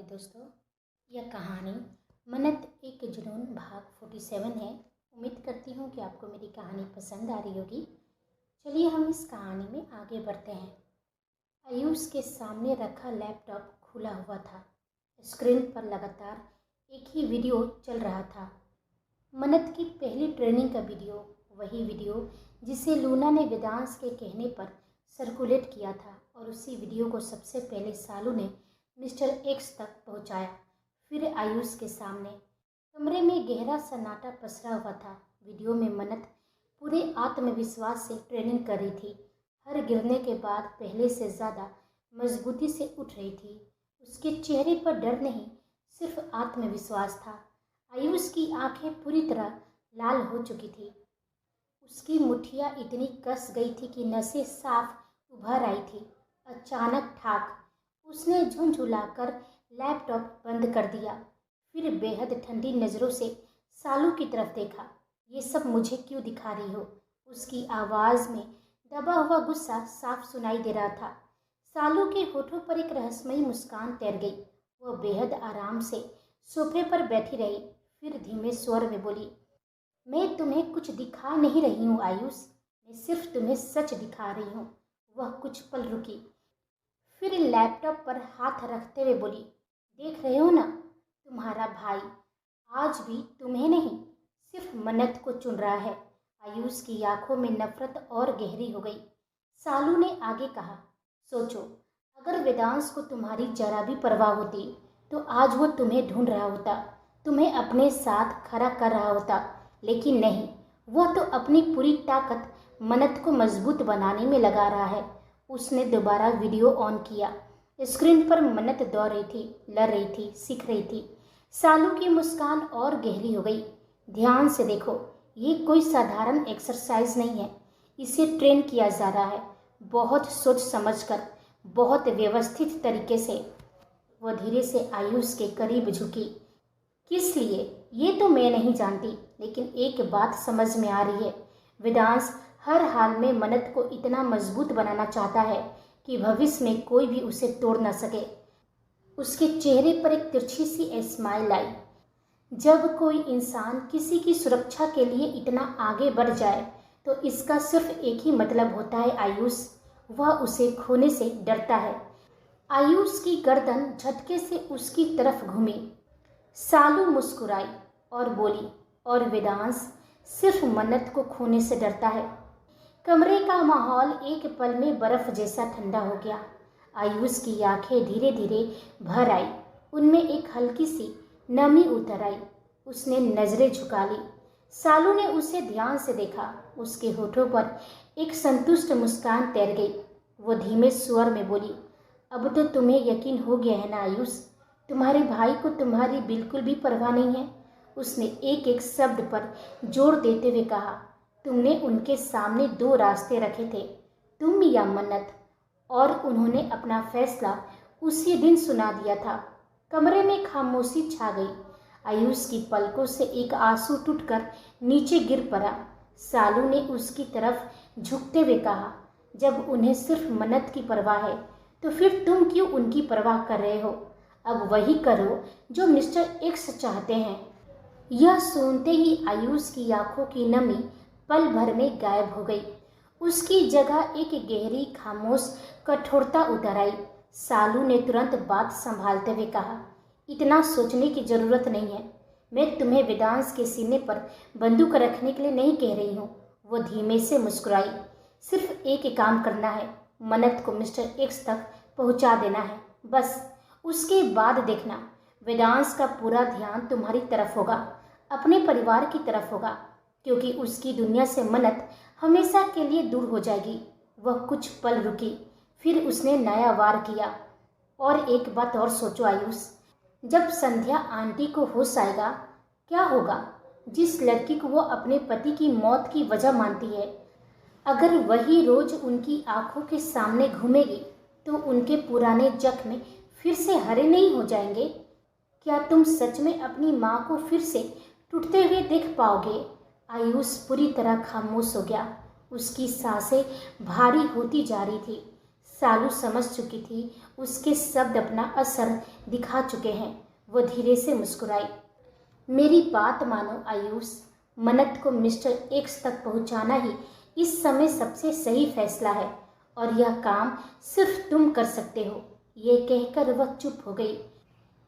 प्यारे दोस्तों, यह कहानी मन्नत एक जुनून भाग 47 है। उम्मीद करती हूँ कि आपको मेरी कहानी पसंद आ रही होगी। चलिए हम इस कहानी में आगे बढ़ते हैं। आयुष के सामने रखा लैपटॉप खुला हुआ था। स्क्रीन पर लगातार एक ही वीडियो चल रहा था। मन्नत की पहली ट्रेनिंग का वीडियो, वही वीडियो जिसे लूना ने वेदांश के कहने पर सर्कुलेट किया था, और उसी वीडियो को सबसे पहले सालू ने मिस्टर एक्स तक पहुंचाया। फिर आयुष के सामने कमरे में गहरा सन्नाटा पसरा हुआ था। वीडियो में मन्नत पूरे आत्मविश्वास से ट्रेनिंग कर रही थी। हर गिरने के बाद पहले से ज़्यादा मजबूती से उठ रही थी। उसके चेहरे पर डर नहीं, सिर्फ आत्मविश्वास था। आयुष की आंखें पूरी तरह लाल हो चुकी थी। उसकी मुट्ठियाँ इतनी कस गई थी कि नसें साफ उभर आई थी। अचानक ठाक उसने झुंझुलाकर लैपटॉप बंद कर दिया। फिर बेहद ठंडी नज़रों से सालू की तरफ देखा। ये सब मुझे क्यों दिखा रही हो? उसकी आवाज़ में दबा हुआ गुस्सा साफ सुनाई दे रहा था। सालू के होठों पर एक रहस्यमयी मुस्कान तैर गई। वह बेहद आराम से सोफे पर बैठी रही। फिर धीमे स्वर में बोली, मैं तुम्हें कुछ दिखा नहीं रही हूँ आयुष, मैं सिर्फ तुम्हें सच दिखा रही हूँ। वह कुछ पल रुकी, फिर लैपटॉप पर हाथ रखते हुए बोली, देख रहे हो ना, तुम्हारा भाई आज भी तुम्हें नहीं, सिर्फ मन्नत को चुन रहा है। आयुष की आंखों में नफरत और गहरी हो गई। सालू ने आगे कहा, सोचो, अगर वेदांश को तुम्हारी जरा भी परवाह होती तो आज वो तुम्हें ढूंढ रहा होता, तुम्हें अपने साथ खड़ा कर रहा होता। लेकिन नहीं, वह तो अपनी पूरी ताकत मन्नत को मजबूत बनाने में लगा रहा है। उसने दोबारा वीडियो ऑन किया। स्क्रीन पर मन्नत दौड़ रही थी, लड़ रही थी, सीख रही थी। सालू की मुस्कान और गहरी हो गई। ध्यान से देखो, ये कोई साधारण एक्सरसाइज नहीं है, इसे ट्रेन किया जा रहा है, बहुत सोच समझकर, बहुत व्यवस्थित तरीके से। वह धीरे से आयुष के करीब झुकी। किस लिए ये तो मैं नहीं जानती, लेकिन एक बात समझ में आ रही है, वेदांश हर हाल में मन्नत को इतना मजबूत बनाना चाहता है कि भविष्य में कोई भी उसे तोड़ न सके। उसके चेहरे पर एक तिरछी सी स्माइल आई। जब कोई इंसान किसी की सुरक्षा के लिए इतना आगे बढ़ जाए तो इसका सिर्फ एक ही मतलब होता है आयुष, वह उसे खोने से डरता है। आयुष की गर्दन झटके से उसकी तरफ घूमी। सालू मुस्कुराई और बोली, और वेदांश सिर्फ मन्नत को खोने से डरता है। कमरे का माहौल एक पल में बर्फ जैसा ठंडा हो गया। आयुष की आंखें धीरे धीरे भर आई, उनमें एक हल्की सी नमी उतर आई। उसने नजरें झुका ली। सालू ने उसे ध्यान से देखा। उसके होठों पर एक संतुष्ट मुस्कान तैर गई। वो धीमे स्वर में बोली, अब तो तुम्हें यकीन हो गया है ना आयुष, तुम्हारे भाई को तुम्हारी बिल्कुल भी परवाह नहीं है। उसने एक एक शब्द पर जोर देते हुए कहा, तुमने उनके सामने दो रास्ते रखे थे, तुम या मन्नत, और उन्होंने अपना फैसला उसी दिन सुना दिया था। कमरे में खामोशी छा गई। आयुष की पलकों से एक आंसू टूटकर नीचे गिर पड़ा। सालू ने उसकी तरफ झुकते हुए कहा, जब उन्हें सिर्फ मन्नत की परवाह है तो फिर तुम क्यों उनकी परवाह कर रहे हो? अब वही करो जो मिस्टर एक्स चाहते हैं। यह सुनते ही आयुष की आंखों की नमी पल भर में गायब हो गई। उसकी जगह एक गहरी खामोश कठोरता उतर आई। सालू ने तुरंत बात संभालते हुए कहा, इतना सोचने की जरूरत नहीं है, मैं तुम्हें वेदांश के सीने पर बंदूक रखने के लिए नहीं कह रही हूँ। वो धीमे से मुस्कुराई, सिर्फ एक काम करना है, मन्नत को मिस्टर एक्स तक पहुँचा देना है, बस। उसके बाद देखना, वेदांश का पूरा ध्यान तुम्हारी तरफ होगा, अपने परिवार की तरफ होगा, क्योंकि उसकी दुनिया से मन्नत हमेशा के लिए दूर हो जाएगी। वह कुछ पल रुकी, फिर उसने नया वार किया, और एक बात और सोचो आयुष, जब संध्या आंटी को होश आएगा, क्या होगा? जिस लड़की को वो अपने पति की मौत की वजह मानती है, अगर वही रोज उनकी आंखों के सामने घूमेगी तो उनके पुराने जख्म फिर से हरे नहीं हो जाएंगे? क्या तुम सच में अपनी माँ को फिर से टूटते हुए देख पाओगे? आयुष पूरी तरह खामोश हो गया। उसकी सांसें भारी होती जा रही थी। सालू समझ चुकी थी उसके शब्द अपना असर दिखा चुके हैं। वो धीरे से मुस्कुराई। मेरी बात मानो आयुष, मन्नत को मिस्टर एक्स तक पहुंचाना ही इस समय सबसे सही फैसला है और यह काम सिर्फ तुम कर सकते हो। ये कहकर वह चुप हो गई।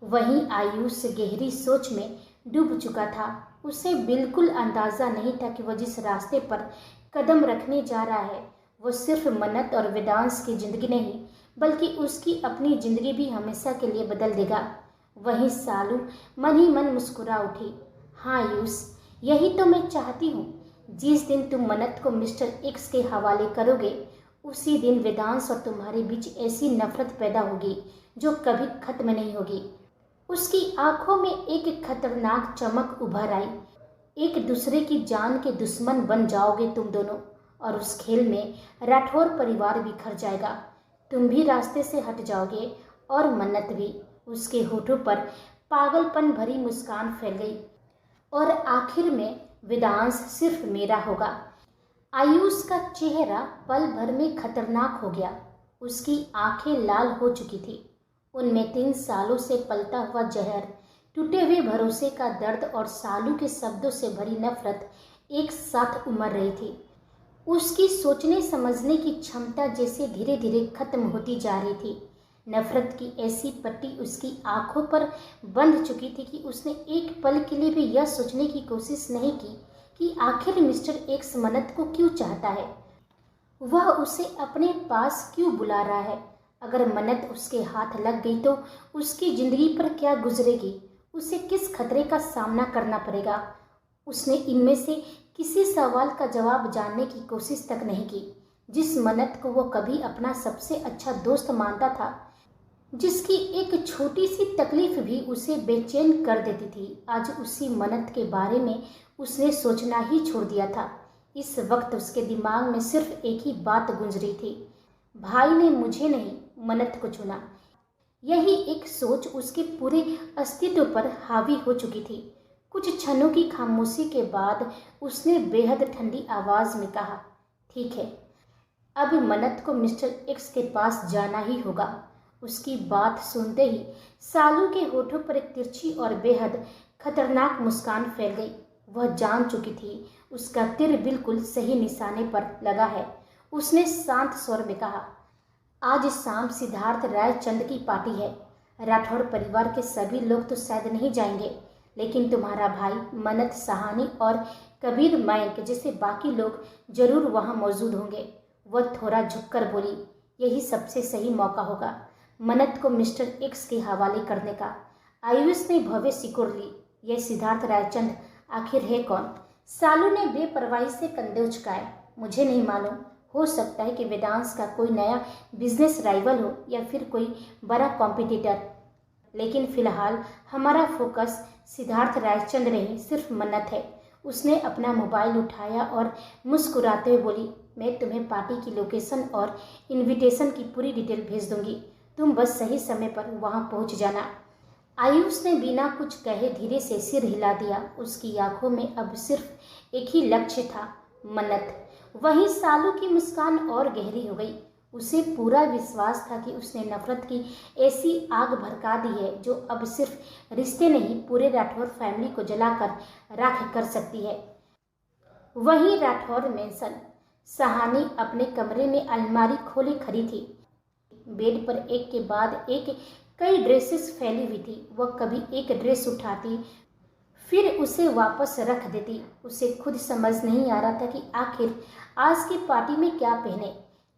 वहीं आयुष गहरी सोच में डूब चुका था। उसे बिल्कुल अंदाजा नहीं था कि वह जिस रास्ते पर कदम रखने जा रहा है वो सिर्फ मन्नत और वेदांश की जिंदगी नहीं बल्कि उसकी अपनी जिंदगी भी हमेशा के लिए बदल देगा। वहीं सालू मन ही मन मुस्कुरा उठी। हाँ आयुष, यही तो मैं चाहती हूँ। जिस दिन तुम मन्नत को मिस्टर एक्स के हवाले करोगे उसी दिन वेदांश और तुम्हारे बीच ऐसी नफरत पैदा होगी जो कभी खत्म नहीं होगी। उसकी आंखों में एक खतरनाक चमक उभर आई। एक दूसरे की जान के दुश्मन बन जाओगे तुम दोनों और उस खेल में राठौर परिवार बिखर जाएगा। तुम भी रास्ते से हट जाओगे और मन्नत भी। उसके होठों पर पागलपन भरी मुस्कान फैल गई। और आखिर में वेदांश सिर्फ मेरा होगा। आयुष का चेहरा पल भर में खतरनाक हो गया। उसकी आंखें लाल हो चुकी थी। उनमें 3 सालों से पलता हुआ जहर, टूटे हुए भरोसे का दर्द और सालू के शब्दों से भरी नफरत एक साथ उमड़ रही थी। उसकी सोचने समझने की क्षमता जैसे धीरे धीरे खत्म होती जा रही थी। नफरत की ऐसी पट्टी उसकी आंखों पर बंध चुकी थी कि उसने एक पल के लिए भी यह सोचने की कोशिश नहीं की कि आखिर मिस्टर एक्स मन्नत को क्यों चाहता है। वह उसे अपने पास क्यों बुला रहा है। अगर मन्नत उसके हाथ लग गई तो उसकी जिंदगी पर क्या गुजरेगी, उसे किस खतरे का सामना करना पड़ेगा। उसने इनमें से किसी सवाल का जवाब जानने की कोशिश तक नहीं की। जिस मन्नत को वो कभी अपना सबसे अच्छा दोस्त मानता था, जिसकी एक छोटी सी तकलीफ भी उसे बेचैन कर देती थी, आज उसी मन्नत के बारे में उसने सोचना ही छोड़ दिया था। इस वक्त उसके दिमाग में सिर्फ एक ही बात गूंज रही थी, भाई ने मुझे नहीं मन्नत को चुना। यही एक सोच उसके पूरे अस्तित्व पर हावी हो चुकी थी। कुछ क्षणों की खामोशी के बाद उसने बेहद ठंडी आवाज में कहा, ठीक है, अब मन्नत को मिस्टर एक्स के पास जाना ही होगा। उसकी बात सुनते ही सालू के होठों पर एक तिरछी और बेहद खतरनाक मुस्कान फैल गई। वह जान चुकी थी उसका तीर बिल्कुल सही निशाने पर लगा है। उसने शांत स्वर में कहा, आज शाम सिद्धार्थ रायचंद की पार्टी है। राठौर परिवार के सभी लोग तो शायद नहीं जाएंगे, लेकिन तुम्हारा भाई मन्नत सहानी और कबीर मयंक जैसे बाकी लोग जरूर वहां मौजूद होंगे। वह थोड़ा झुककर बोली, यही सबसे सही मौका होगा मन्नत को मिस्टर एक्स के हवाले करने का। आयुष ने भव्य सिकोड़ ली, यह सिद्धार्थ रायचंद आखिर है कौन? सालू ने बेपरवाही से कंधे उचकाए, मुझे नहीं मालूम। हो सकता है कि वेदांश का कोई नया बिजनेस राइवल हो या फिर कोई बड़ा कॉम्पिटिटर, लेकिन फिलहाल हमारा फोकस सिद्धार्थ रायचंद नहीं, सिर्फ मन्नत है। उसने अपना मोबाइल उठाया और मुस्कुराते हुए बोली, मैं तुम्हें पार्टी की लोकेशन और इनविटेशन की पूरी डिटेल भेज दूंगी, तुम बस सही समय पर वहां पहुंच जाना। आयुष ने बिना कुछ कहे धीरे से सिर हिला दिया। उसकी आंखों में अब सिर्फ एक ही लक्ष्य था, मन्नत। वहीं सालू की मुस्कान और गहरी हो गई। उसे पूरा विश्वास था कि उसने नफरत की ऐसी आग भड़का दी है जो अब सिर्फ रिश्ते नहीं पूरे राठौर फैमिली को जलाकर राख कर सकती है। वहीं राठौर मेंशन, सहानी अपने कमरे में अलमारी खोले खड़ी थी। बेड पर एक के बाद एक कई ड्रेसेस फैली हुई थी। वह कभी एक ड्रेस उठाती फिर उसे वापस रख देती। उसे खुद समझ नहीं आ रहा था कि आखिर आज की पार्टी में क्या पहने।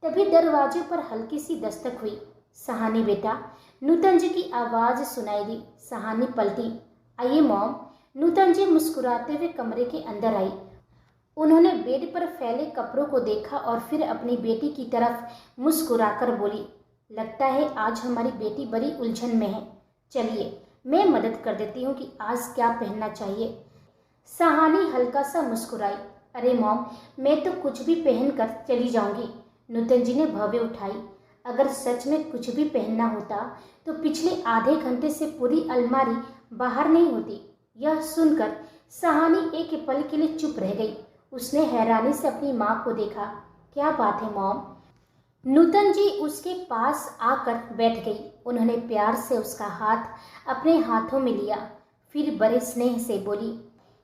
तभी दरवाजे पर हल्की सी दस्तक हुई। सहानी बेटा, नूतन जी की आवाज़ सुनाई दी। सहानी पलटी, आइए मॉम। नूतन जी मुस्कुराते हुए कमरे के अंदर आई। उन्होंने बेड पर फैले कपड़ों को देखा और फिर अपनी बेटी की तरफ मुस्कुराकर बोली, लगता है आज हमारी बेटी बड़ी उलझन में है। चलिए मैं मदद कर देती हूँ कि आज क्या पहनना चाहिए। सहानी हल्का सा मुस्कुराई, अरे मॉम, मैं तो कुछ भी पहनकर चली जाऊंगी। नूतन जी ने भवें उठाई, अगर सच में कुछ भी पहनना होता तो पिछले आधे घंटे से पूरी अलमारी बाहर नहीं होती। यह सुनकर सहानी एक पल के लिए चुप रह गई। उसने हैरानी से अपनी माँ को देखा, क्या बात है मॉम? नूतन जी उसके पास आकर बैठ गई। उन्होंने प्यार से उसका हाथ अपने हाथों में लिया, फिर बड़े स्नेह से बोली,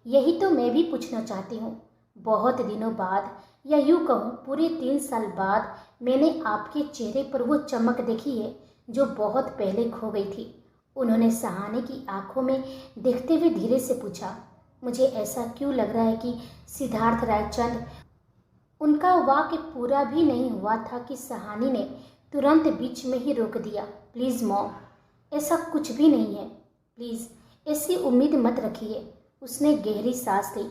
यही तो मैं भी पूछना चाहती हूँ। बहुत दिनों बाद, या यूँ कहूँ पूरे 3 साल बाद, मैंने आपके चेहरे पर वो चमक देखी है जो बहुत पहले खो गई थी। उन्होंने सहाने की आंखों में देखते हुए धीरे से पूछा, मुझे ऐसा क्यों लग रहा है कि सिद्धार्थ रायचंद। उनका वाक्य पूरा भी नहीं हुआ था कि सहानी ने तुरंत बीच में ही रोक दिया। प्लीज़ मॉम, ऐसा कुछ भी नहीं है। प्लीज़ ऐसी उम्मीद मत रखिए। उसने गहरी सांस ली।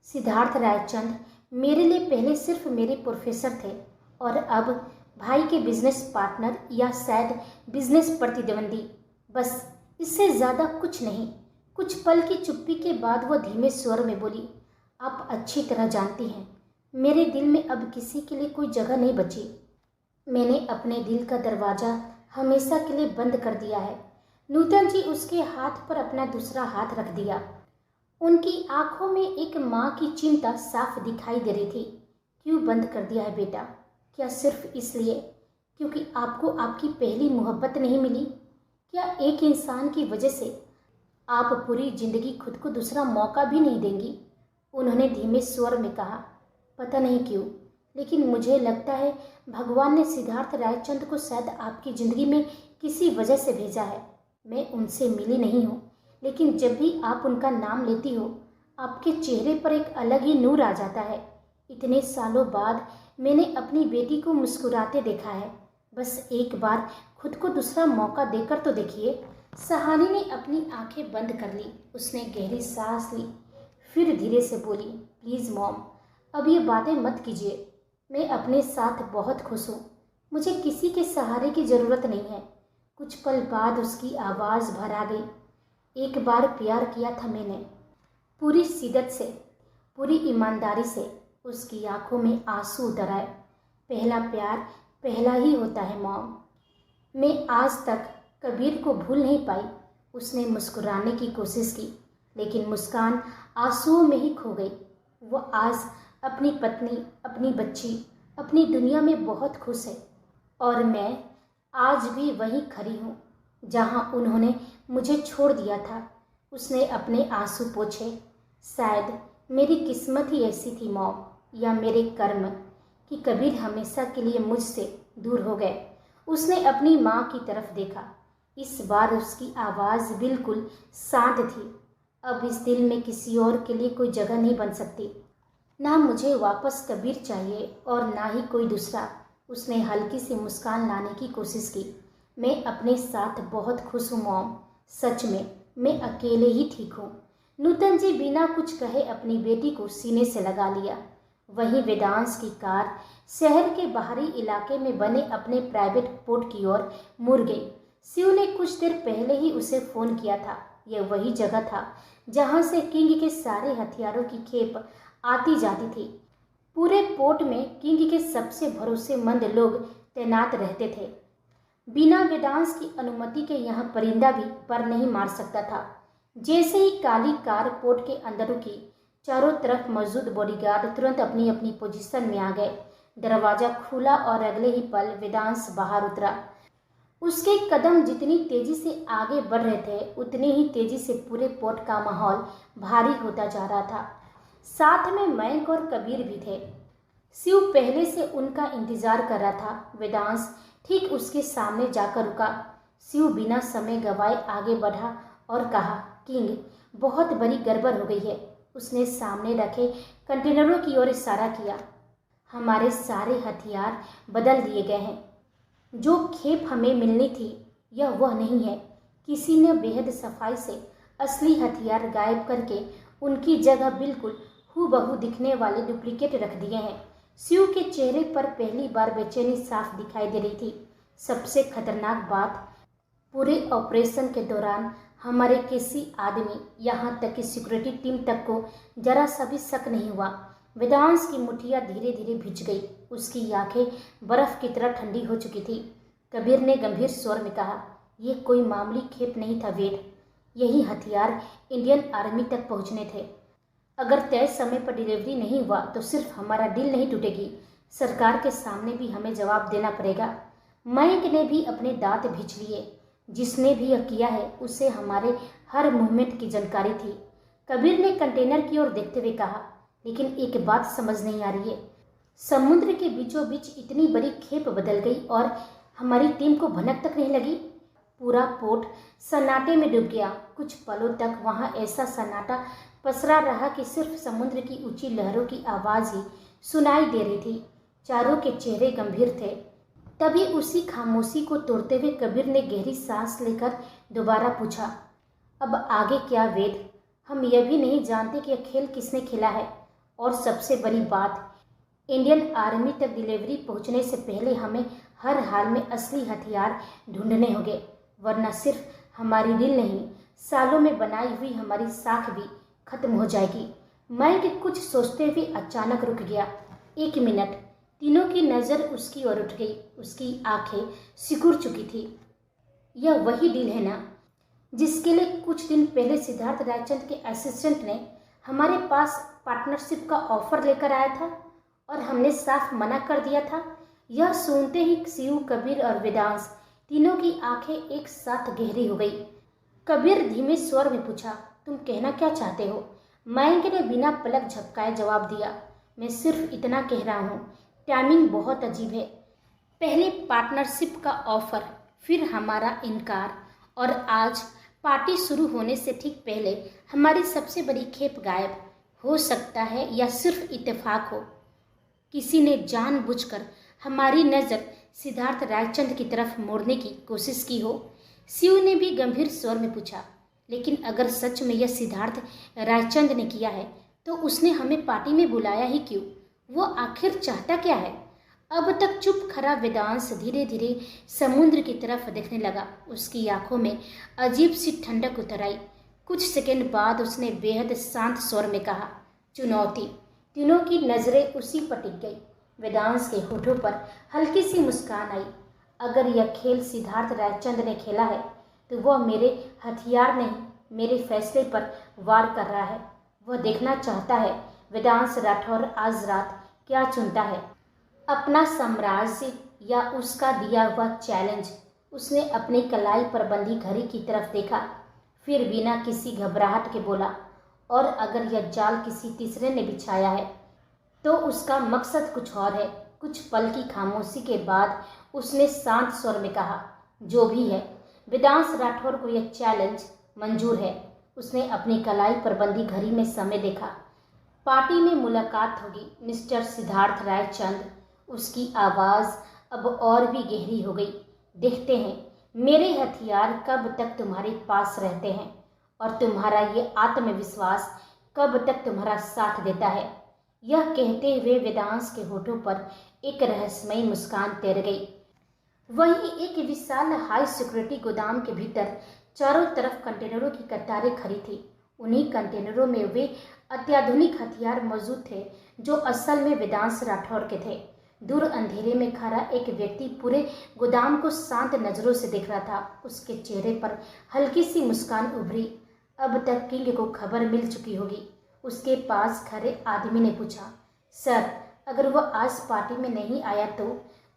सिद्धार्थ रायचंद मेरे लिए पहले सिर्फ मेरे प्रोफेसर थे और अब भाई के बिजनेस पार्टनर या शायद बिजनेस प्रतिद्वंदी। बस, इससे ज़्यादा कुछ नहीं। कुछ पल की चुप्पी के बाद वो धीमे स्वर में बोली, आप अच्छी तरह जानती हैं, मेरे दिल में अब किसी के लिए कोई जगह नहीं बची। मैंने अपने दिल का दरवाज़ा हमेशा के लिए बंद कर दिया है। नूतन जी उसके हाथ पर अपना दूसरा हाथ रख दिया। उनकी आंखों में एक माँ की चिंता साफ दिखाई दे रही थी। क्यों बंद कर दिया है बेटा? क्या सिर्फ इसलिए क्योंकि आपको आपकी पहली मोहब्बत नहीं मिली? क्या एक इंसान की वजह से आप पूरी जिंदगी खुद को दूसरा मौका भी नहीं देंगी? उन्होंने धीमे स्वर में कहा, पता नहीं क्यों, लेकिन मुझे लगता है भगवान ने सिद्धार्थ रायचंद को शायद आपकी ज़िंदगी में किसी वजह से भेजा है। मैं उनसे मिली नहीं हूँ, लेकिन जब भी आप उनका नाम लेती हो, आपके चेहरे पर एक अलग ही नूर आ जाता है। इतने सालों बाद मैंने अपनी बेटी को मुस्कुराते देखा है। बस एक बार खुद को दूसरा मौका देकर तो देखिए। सहानी ने अपनी आंखें बंद कर ली। उसने गहरी सांस ली, फिर धीरे से बोली, प्लीज़ मॉम, अब ये बातें मत कीजिए। मैं अपने साथ बहुत खुश हूँ। मुझे किसी के सहारे की ज़रूरत नहीं है। कुछ पल बाद उसकी आवाज़ भर आ गई। एक बार प्यार किया था मैंने, पूरी शिद्दत से, पूरी ईमानदारी से। उसकी आंखों में आंसू उतर आए। पहला प्यार पहला ही होता है मॉम। मैं आज तक कबीर को भूल नहीं पाई। उसने मुस्कुराने की कोशिश की, लेकिन मुस्कान आंसुओं में ही खो गई। वो आज अपनी पत्नी, अपनी बच्ची, अपनी दुनिया में बहुत खुश है और मैं आज भी वहीं खड़ी हूँ जहाँ उन्होंने मुझे छोड़ दिया था। उसने अपने आंसू पोंछे। शायद मेरी किस्मत ही ऐसी थी मॉम, या मेरे कर्म, कि कबीर हमेशा के लिए मुझसे दूर हो गए। उसने अपनी माँ की तरफ देखा। इस बार उसकी आवाज़ बिल्कुल शांत थी। अब इस दिल में किसी और के लिए कोई जगह नहीं बन सकती। ना मुझे वापस कबीर चाहिए और ना ही कोई दूसरा। उसने हल्की सी मुस्कान लाने की कोशिश की। मैं अपने साथ बहुत खुश हूँ मॉम। सच में मैं अकेले ही ठीक हूँ। नूतन जी बिना कुछ कहे अपनी बेटी को सीने से लगा लिया। वहीं वेदांश की कार शहर के बाहरी इलाके में बने अपने प्राइवेट पोर्ट की ओर मुड़ गई। शिव ने कुछ देर पहले ही उसे फ़ोन किया था। यह वही जगह था जहाँ से किंग के सारे हथियारों की खेप आती जाती थी। पूरे पोर्ट में किंग के सबसे भरोसेमंद लोग तैनात रहते थे। बिना वेदांश की अनुमति के यहाँ परिंदा भी पर नहीं मार सकता था। जैसे ही काली कार पोर्ट के अंदर रुकी, चारों तरफ मौजूद बॉडीगार्ड तुरंत अपनी अपनी पोजीशन में आ गए। दरवाज़ा खुला और अगले ही पल वेदांश बाहर उतरा। उसके कदम जितनी तेजी से आगे बढ़ रहे थे, उतनी ही तेजी से पूरे पोर्ट का माहौल भारी होता जा रहा था। साथ में मयंक और कबीर भी थे। शिव पहले से उनका इंतजार कर रहा था। वेदांश ठीक उसके सामने जाकर रुका। शिव बिना समय गवाए आगे बढ़ा और कहा, किंग, बहुत बड़ी गड़बड़ हो गई है। उसने सामने रखे कंटेनरों की ओर इशारा किया। हमारे सारे हथियार बदल दिए गए हैं। जो खेप हमें मिलनी थी यह वह नहीं है। किसी ने बेहद सफाई से असली हथियार गायब करके उनकी जगह बिल्कुल हूबहू दिखने वाले डुप्लीकेट रख दिए हैं। शिव के चेहरे पर पहली बार बेचैनी साफ दिखाई दे रही थी। सबसे खतरनाक बात, पूरे ऑपरेशन के दौरान हमारे किसी आदमी, यहाँ तक कि सिक्योरिटी टीम तक को जरा सा भी शक नहीं हुआ। वेदांश की मुठ्ठियाँ धीरे धीरे भिज गई। उसकी आंखें बर्फ की तरह ठंडी हो चुकी थी। कबीर ने गंभीर स्वर में कहा, यह कोई मामूली खेप नहीं था वेद। यही हथियार इंडियन आर्मी तक पहुँचने थे। अगर तय समय पर डिलीवरी नहीं हुआ तो सिर्फ हमारा दिल नहीं टूटेगी, सरकार के सामने भी हमें जवाब देना पड़ेगा। मयंक ने भी अपने दांत भींच लिए। जिसने भी यह किया है उसे हमारे हर मूवमेंट की जानकारी थी। कबीर ने कंटेनर की ओर देखते हुए कहा, लेकिन एक बात समझ नहीं आ रही है। समुद्र के बीचों बीच इतनी बड़ी खेप बदल गई और हमारी टीम को भनक तक नहीं लगी। पूरा पोर्ट सन्नाटे में डूब गया। कुछ पलों तक वहां ऐसा सन्नाटा पसरा रहा कि सिर्फ समुद्र की ऊंची लहरों की आवाज ही सुनाई दे रही थी। चारों के चेहरे गंभीर थे। तभी उसी खामोशी को तोड़ते हुए कबीर ने गहरी सांस लेकर दोबारा पूछा, अब आगे क्या वेद? हम यह भी नहीं जानते कि यह खेल किसने खेला है। और सबसे बड़ी बात, इंडियन आर्मी तक डिलीवरी पहुंचने से पहले हमें हर हाल में असली हथियार ढूंढने होंगे, वरना सिर्फ हमारी दिल नहीं, सालों में बनाई हुई हमारी साख भी खत्म हो जाएगी। मयंक कुछ सोचते हुए अचानक रुक गया। 1 मिनट। तीनों की नज़र उसकी ओर उठ गई। उसकी आंखें सिकुड़ चुकी थी। यह वही डील है ना, जिसके लिए कुछ दिन पहले सिद्धार्थ रायचंद के असिस्टेंट ने हमारे पास पार्टनरशिप का ऑफर लेकर आया था और हमने साफ मना कर दिया था। यह सुनते ही शिव, कबीर और वेदांश तीनों की आंखें एक साथ गहरी हो गई। कबीर धीमे स्वर में पूछा, तुम कहना क्या चाहते हो? मयंक ने बिना पलक झपकाए जवाब दिया, मैं सिर्फ इतना कह रहा हूँ, टाइमिंग बहुत अजीब है। पहले पार्टनरशिप का ऑफर, फिर हमारा इनकार, और आज पार्टी शुरू होने से ठीक पहले हमारी सबसे बड़ी खेप गायब। हो सकता है या सिर्फ इत्तेफाक हो, किसी ने जानबूझकर हमारी नज़र सिद्धार्थ रायचंद की तरफ मोड़ने की कोशिश की हो। शिव ने भी गंभीर स्वर में पूछा, लेकिन अगर सच में यह सिद्धार्थ रायचंद ने किया है तो उसने हमें पार्टी में बुलाया ही क्यों? वो आखिर चाहता क्या है? अब तक चुप खड़ा वेदांश धीरे धीरे समुद्र की तरफ देखने लगा। उसकी आंखों में अजीब सी ठंडक उतर आई। कुछ सेकंड बाद उसने बेहद शांत स्वर में कहा, चुनौती। तीनों की नजरें उसी पर टिक गई। वेदांश के होठों पर हल्की सी मुस्कान आई। अगर यह खेल सिद्धार्थ रायचंद ने खेला है तो वह मेरे हथियार नहीं, मेरे फैसले पर वार कर रहा है। वह देखना चाहता है वेदांश राठौर आज रात क्या चुनता है, अपना साम्राज्य या उसका दिया हुआ चैलेंज। उसने अपनी कलाई पर बंधी घड़ी की तरफ देखा, फिर बिना किसी घबराहट के बोला, और अगर यह जाल किसी तीसरे ने बिछाया है तो उसका मकसद कुछ और है। कुछ पल की खामोशी के बाद उसने शांत स्वर में कहा, जो भी है, वेदांश राठौर को यह चैलेंज मंजूर है। उसने अपनी कलाई पर बंधी घड़ी में समय देखा। पार्टी में मुलाकात होगी मिस्टर सिद्धार्थ रायचंद। उसकी आवाज़ अब और भी गहरी हो गई। देखते हैं मेरे हथियार कब तक तुम्हारे पास रहते हैं और तुम्हारा ये आत्मविश्वास कब तक तुम्हारा साथ देता है। यह कहते हुए वेदांश के होठों पर एक रहस्यमयी मुस्कान तैर गई। वहीं एक विशाल हाई सिक्योरिटी गोदाम के भीतर चारों तरफ कंटेनरों की कतारें खड़ी थी। उन्हीं कंटेनरों में वे अत्याधुनिक हथियार मौजूद थे जो असल में वेदांश राठौर के थे। दूर अंधेरे में खड़ा एक व्यक्ति पूरे गोदाम को शांत नजरों से देख रहा था। उसके चेहरे पर हल्की सी मुस्कान उभरी। अब तक किंग को खबर मिल चुकी होगी। उसके पास खड़े आदमी ने पूछा, सर, अगर वह आज पार्टी में नहीं आया तो?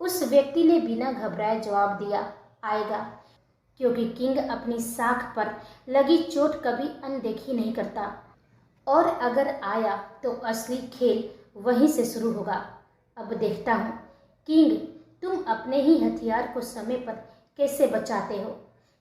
उस व्यक्ति ने बिना घबराए जवाब दिया, आएगा, क्योंकि किंग अपनी साख पर लगी चोट कभी अनदेखी नहीं करता, और अगर आया तो असली खेल वहीं से शुरू होगा। अब देखता हूँ किंग, तुम अपने ही हथियार को समय पर कैसे बचाते हो।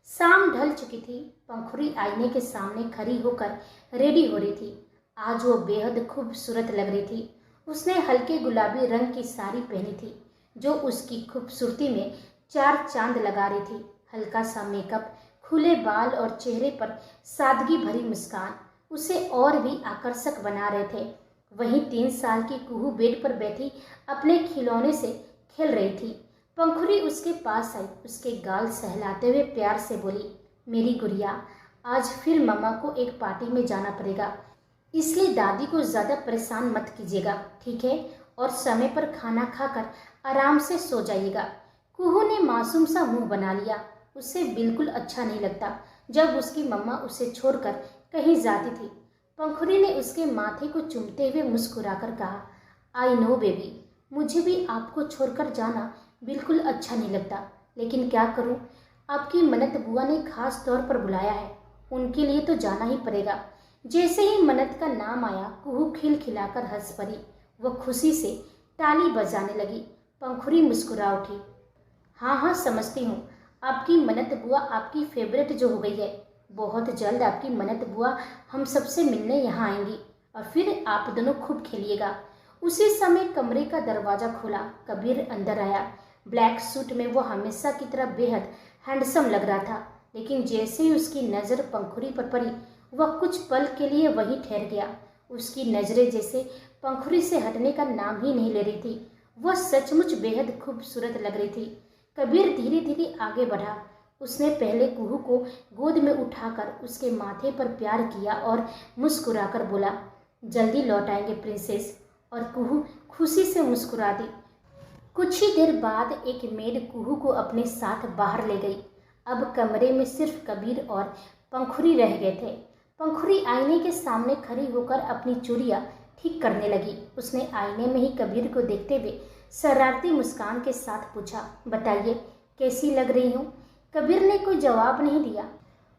शाम ढल चुकी थी। पंखुड़ी आईने के सामने खड़ी होकर रेडी हो रही थी। आज वो बेहद खूबसूरत लग रही थी। उसने हल्के गुलाबी रंग की साड़ी पहनी थी जो उसकी खूबसूरती में 4 चांद लगा रही थी। हल्का सा मेकअप, खुले बाल और चेहरे पर सादगी भरी मुस्कान उसे और भी आकर्षक बना रहे थे। वहीं 3 साल की कुहू बेड पर बैठी अपने खिलौने से खेल रही थी। पंखुड़ी उसके पास आई। उसके गाल सहलाते हुए प्यार से बोली, मेरी गुड़िया, आज फिर मम्मा को एक पार्टी में जाना पड़ेगा, इसलिए दादी को ज़्यादा परेशान मत कीजिएगा, ठीक है? और समय पर खाना खाकर आराम से सो जाइएगा। कुहू ने मासूम सा मुंह बना लिया। उसे बिल्कुल अच्छा नहीं लगता जब उसकी मम्मा उसे छोड़कर कहीं जाती थी। पंखुड़ी ने उसके माथे को चूमते हुए मुस्कुराकर कहा, आई नो बेबी, मुझे भी आपको छोड़कर जाना बिल्कुल अच्छा नहीं लगता, लेकिन क्या करूं, आपकी मन्नत बुआ ने खास तौर पर बुलाया है, उनके लिए तो जाना ही पड़ेगा। जैसे ही मन्नत का नाम आया, कुहू खिलखिलाकर हंस पड़ी। वह खुशी से ताली बजाने लगी। पंखुड़ी मुस्कुरा उठी। हाँ हाँ, समझती हूँ, आपकी मन्नत बुआ आपकी फेवरेट जो हो गई है। बहुत जल्द आपकी मन्नत बुआ हम सबसे मिलने यहाँ आएंगी और फिर आप दोनों खूब खेलिएगा। उसी समय कमरे का दरवाजा खुला। कबीर अंदर आया। ब्लैक सूट में वो हमेशा की तरह बेहद हैंडसम लग रहा था, लेकिन जैसे ही उसकी नज़र पंखुड़ी पर पड़ी, वह कुछ पल के लिए वहीं ठहर गया। उसकी नज़रें जैसे पंखुड़ी से हटने का नाम ही नहीं ले रही थी। वह सचमुच बेहद खूबसूरत लग रही थी। कबीर धीरे धीरे आगे बढ़ा। उसने पहले कुहू को गोद में उठाकर उसके माथे पर प्यार किया और मुस्कुराकर बोला, जल्दी लौट आएंगे प्रिंसेस। और कुहू खुशी से मुस्कुरा दी। कुछ ही देर बाद एक मेड कुहू को अपने साथ बाहर ले गई। अब कमरे में सिर्फ कबीर और पंखुड़ी रह गए थे। पंखुड़ी आईने के सामने खड़ी होकर अपनी चूड़ियाँ ठीक करने लगी। उसने आईने में ही कबीर को देखते हुए शरारती मुस्कान के साथ पूछा, बताइए कैसी लग रही हूँ। कबीर ने कोई जवाब नहीं दिया।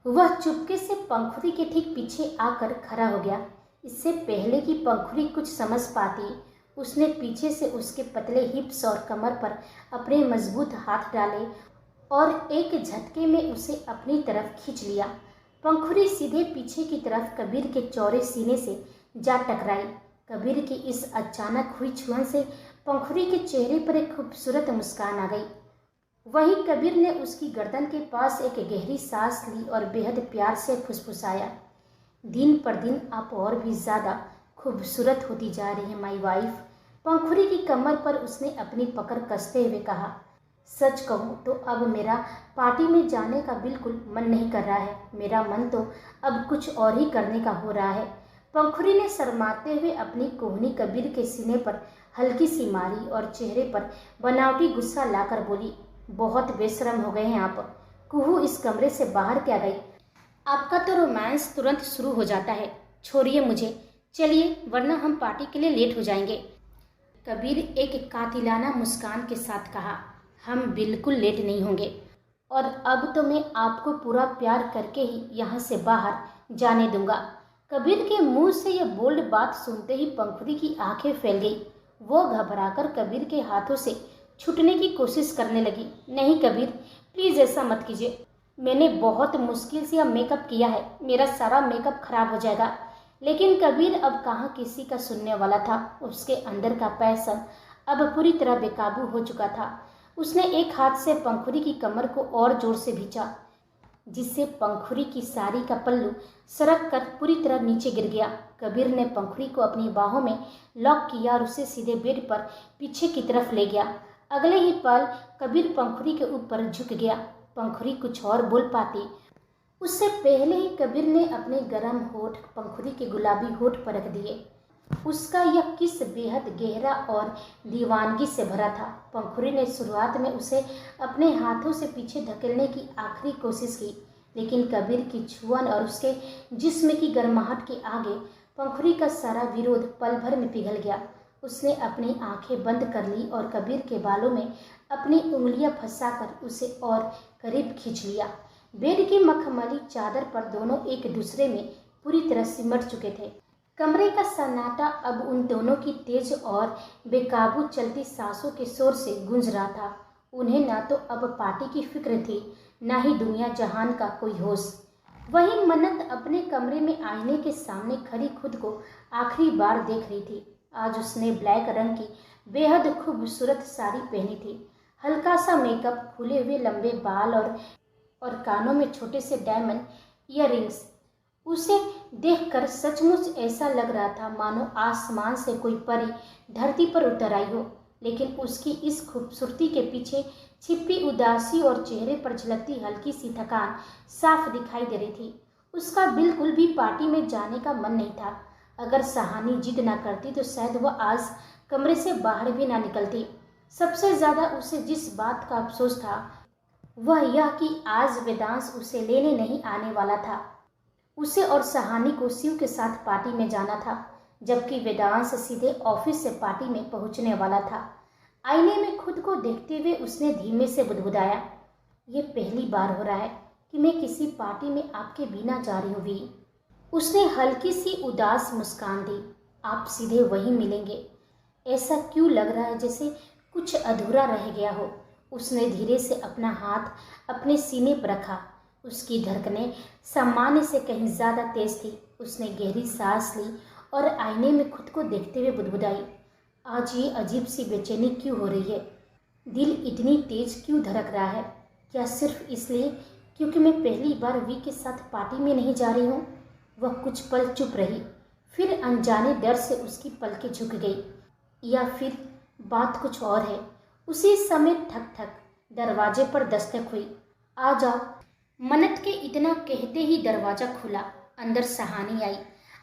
वह चुपके से पंखुड़ी के ठीक पीछे आकर खड़ा हो गया। इससे पहले कि पंखुड़ी कुछ समझ पाती, उसने पीछे से उसके पतले हिप्स और कमर पर अपने मजबूत हाथ डाले और एक झटके में उसे अपनी तरफ खींच लिया। पंखुड़ी सीधे पीछे की तरफ कबीर के चौड़े सीने से जा टकराई। कबीर की इस अचानक हुई छुअन से पंखुड़ी के चेहरे पर एक खूबसूरत मुस्कान आ गई। वहीं कबीर ने उसकी गर्दन के पास एक गहरी सांस ली और बेहद प्यार से फुसफुसाया, दिन पर दिन आप और भी ज़्यादा खूबसूरत होती जा रही हैं माई वाइफ। पंखुड़ी की कमर पर उसने अपनी पकड़ कसते हुए कहा, सच कहूँ तो अब मेरा पार्टी में जाने का बिल्कुल मन नहीं कर रहा है। मेरा मन तो अब कुछ और ही करने का हो रहा है। पंखुड़ी ने शर्माते हुए अपनी कोहनी कबीर के सीने पर हल्की सी मारी और चेहरे पर बनावटी गुस्सा लाकर बोली, बहुत बेशरम हो गए हैं आप। कुहू इस कमरे से बाहर क्या गई? आपका तो रोमांस तुरंत शुरू हो जाता है। छोड़िए मुझे, चलिए वरना हम पार्टी के लिए लेट हो जाएंगे। कबीर एक कातिलाना मुस्कान के साथ कहा, हम बिल्कुल लेट नहीं होंगे और अब तो मैं आपको पूरा प्यार करके ही यहाँ से बाहर जाने दूंगा। कबीर के मुंह से यह बोल्ड बात सुनते ही पंखुड़ी की आंखें फैल गई। वो घबराकर कबीर के हाथों से छूटने की कोशिश करने लगी। नहीं कबीर, प्लीज़ ऐसा मत कीजिए। मैंने बहुत मुश्किल से यह मेकअप किया है, मेरा सारा मेकअप खराब हो जाएगा। लेकिन कबीर अब कहाँ किसी का सुनने वाला था। उसके अंदर का पैशन अब पूरी तरह बेकाबू हो चुका था। उसने एक हाथ से पंखुड़ी की कमर को और जोर से खींचा, जिससे पंखुड़ी की साड़ी का पल्लू सरक कर पूरी तरह नीचे गिर गया। कबीर ने पंखुड़ी को अपनी बाहों में लॉक किया और उसे सीधे बेड पर पीछे की तरफ ले गया। अगले ही पल कबीर पंखुड़ी के ऊपर झुक गया। पंखुड़ी कुछ और बोल पाती, उससे पहले ही कबीर ने अपने गर्म होठ पंखुड़ी के गुलाबी होठ पर रख दिए। उसका यह किस बेहद गहरा और दीवानगी से भरा था। पंखुड़ी ने शुरुआत में उसे अपने हाथों से पीछे धकेलने की आखिरी कोशिश की, लेकिन कबीर की छुअन और उसके जिस्म की गर्माहट के आगे पंखुड़ी का सारा विरोध पल भर में पिघल गया। उसने अपनी आंखें बंद कर ली और कबीर के बालों में अपनी उंगलियां फंसाकर उसे और करीब खींच लिया। बेड की मखमली चादर पर दोनों एक दूसरे में पूरी तरह सिमट चुके थे। कमरे का सन्नाटा अब उन दोनों की तेज और बेकाबू चलती सांसों के शोर से गूंज रहा था। उन्हें ना तो अब पार्टी की फिक्र थी, ना ही दुनिया जहान का कोई होश। वहीं मन्नत अपने कमरे में आईने के सामने खड़ी खुद को आखिरी बार देख रही थी। आज उसने ब्लैक रंग की बेहद खूबसूरत साड़ी पहनी थी। हल्का सा मेकअप, खुले हुए लंबे बाल और कानों में छोटे से डायमंड ईयररिंग्स। उसे देखकर सचमुच ऐसा लग रहा था मानो आसमान से कोई परी धरती पर उतर आई हो। लेकिन उसकी इस खूबसूरती के पीछे छिपी उदासी और चेहरे पर झलकती हल्की सी थकान साफ दिखाई दे रही थी। उसका बिल्कुल भी पार्टी में जाने का मन नहीं था। अगर सहानी जिद ना करती तो शायद वह आज कमरे से बाहर भी ना निकलती। सबसे ज़्यादा उसे जिस बात का अफसोस था वह यह कि आज वेदांश उसे लेने नहीं आने वाला था। उसे और सहानी को शिव के साथ पार्टी में जाना था, जबकि वेदांश सीधे ऑफिस से पार्टी में पहुंचने वाला था। आईने में खुद को देखते हुए उसने धीमे से बुदबुदाया, ये पहली बार हो रहा है कि मैं किसी पार्टी में आपके बिना जा रही हूँ वी। उसने हल्की सी उदास मुस्कान दी। आप सीधे वहीं मिलेंगे? ऐसा क्यों लग रहा है जैसे कुछ अधूरा रह गया हो? उसने धीरे से अपना हाथ अपने सीने पर रखा। उसकी धड़कनें सामान्य से कहीं ज़्यादा तेज थी। उसने गहरी सांस ली और आईने में खुद को देखते हुए बुदबुदाई, आज ये अजीब सी बेचैनी क्यों हो रही है? दिल इतनी तेज क्यों धड़क रहा है? क्या सिर्फ इसलिए क्योंकि मैं पहली बार वी के साथ पार्टी में नहीं जा रही हूँ? वह कुछ पल चुप रही, फिर अनजाने डर से उसकी पलकें झुक गई। या फिर बात कुछ और है? उसी समय ठक ठक दरवाजे पर दस्तक हुई। आ जाओ। मन्नत के इतना कहते ही दरवाज़ा खुला। अंदर सहानी आई।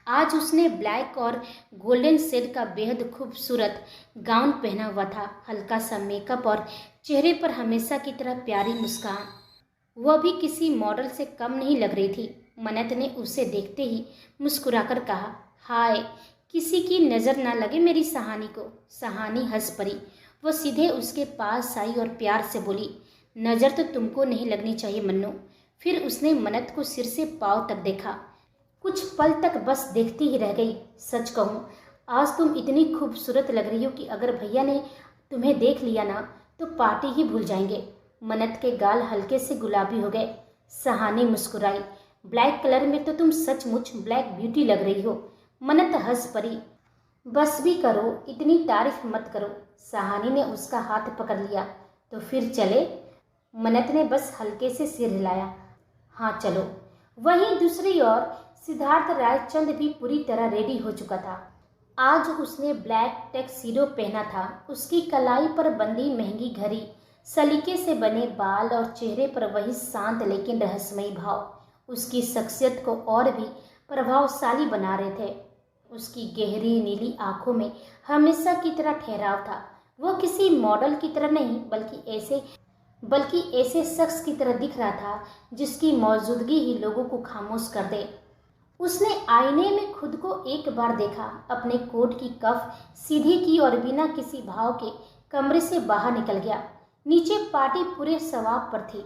आज उसने ब्लैक और गोल्डन शेड का बेहद खूबसूरत गाउन पहना हुआ था। हल्का सा मेकअप और चेहरे पर हमेशा की तरह प्यारी मुस्कान। वह भी किसी मॉडल से कम नहीं लग रही थी। मन्नत ने उसे देखते ही मुस्कुराकर कहा, हाय, किसी की नज़र ना लगे मेरी सहानी को। सहानी हंस पड़ी। वह सीधे उसके पास आई और प्यार से बोली, नज़र तो तुमको नहीं लगनी चाहिए मन्नू। फिर उसने मन्नत को सिर से पाँव तक देखा। कुछ पल तक बस देखती ही रह गई। सच कहूँ, आज तुम इतनी खूबसूरत लग रही हो कि अगर भैया ने तुम्हें देख लिया ना तो पार्टी ही भूल जाएंगे। मन्नत के गाल हल्के से गुलाबी हो गए। सहानी मुस्कुराई, ब्लैक कलर में तो तुम सचमुच ब्लैक ब्यूटी लग रही हो। मन्नत हंस पड़ी। बस भी करो, इतनी तारीफ मत करो। सहानी ने उसका हाथ पकड़ लिया। तो फिर चले? मन्नत ने बस हल्के से सिर हिलाया। हाँ चलो। वहीं दूसरी ओर सिद्धार्थ रायचंद भी पूरी तरह रेडी हो चुका था। आज उसने ब्लैक टैक्सीडो पहना था। उसकी कलाई पर बंधी महंगी घड़ी, सलीके से बने बाल और चेहरे पर वही शांत लेकिन रहस्यमयी भाव उसकी शख्सियत को और भी प्रभावशाली बना रहे थे। उसकी गहरी नीली आंखों में हमेशा की तरह ठहराव था। वह किसी मॉडल की तरह नहीं बल्कि ऐसे शख्स की तरह दिख रहा था जिसकी मौजूदगी ही लोगों को खामोश कर दे। उसने आईने में खुद को एक बार देखा। अपने कोट की कफ सीधी की और बिना किसी भाव के कमरे से बाहर निकल गया। नीचे पार्टी पूरे सवाब पर थी।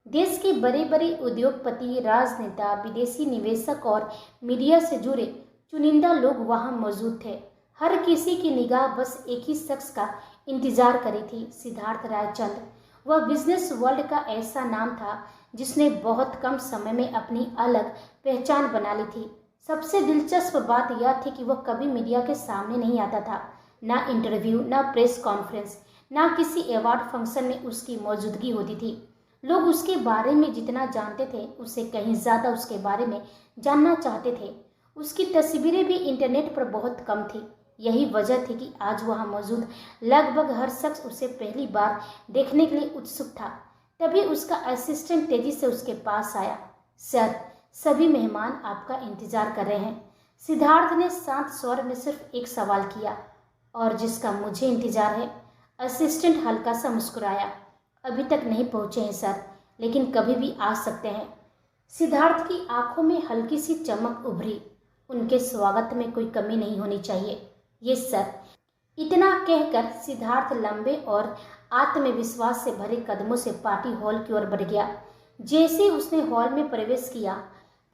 देश के बड़े बड़े उद्योगपति, राजनेता, विदेशी निवेशक और मीडिया से जुड़े चुनिंदा लोग वहां मौजूद थे। हर किसी की निगाह बस एक ही शख्स का इंतजार कर रही थी, सिद्धार्थ रायचंद। वह बिजनेस वर्ल्ड का ऐसा नाम था जिसने बहुत कम समय में अपनी अलग पहचान बना ली थी। सबसे दिलचस्प बात यह थी कि वह कभी मीडिया के सामने नहीं आता था। ना इंटरव्यू, ना प्रेस कॉन्फ्रेंस, ना किसी अवार्ड फंक्शन में उसकी मौजूदगी होती थी। लोग उसके बारे में जितना जानते थे उससे कहीं ज़्यादा उसके बारे में जानना चाहते थे। उसकी तस्वीरें भी इंटरनेट पर बहुत कम थी। यही वजह थी कि आज वहाँ मौजूद लगभग हर शख्स उसे पहली बार देखने के लिए उत्सुक था। तभी उसका असिस्टेंट तेजी से उसके पास आया। सर, सभी मेहमान आपका इंतजार कर रहे हैं। सिद्धार्थ ने शांत स्वर में सिर्फ एक सवाल किया, और जिसका मुझे इंतजार है। असिस्टेंट हल्का सा मुस्कुराया। अभी तक नहीं पहुंचे हैं सर, लेकिन कभी भी आ सकते हैं। सिद्धार्थ की आंखों में हल्की सी चमक उभरी। उनके स्वागत में कोई कमी नहीं होनी चाहिए। ये सर। इतना कहकर सिद्धार्थ लंबे और आत्मविश्वास से भरे कदमों से पार्टी हॉल की ओर बढ़ गया। जैसे ही उसने हॉल में प्रवेश किया,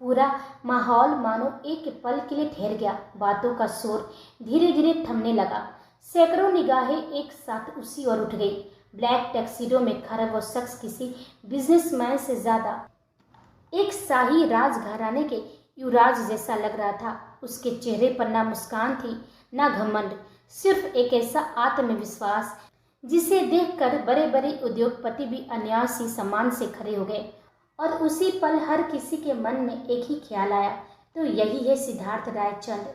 पूरा माहौल मानो एक पल के लिए ठहर गया। बातों का शोर धीरे धीरे थमने लगा। सैकड़ों निगाहें एक साथ उसी ओर उठ गई। ब्लैक टैक्सीडो में खड़ा वो शख्स किसी बिजनेसमैन से ज़्यादा एक शाही राजघराने के युवराज जैसा लग रहा था। उसके चेहरे पर ना मुस्कान थी, ना घमंड, सिर्फ एक ऐसा आत्मविश्वास जिसे देखकर बड़े बड़े उद्योगपति भी अनायास ही सम्मान से खड़े हो गए। और उसी पल हर किसी के मन में एक ही ख्याल आया, तो यही है सिद्धार्थ रायचंद।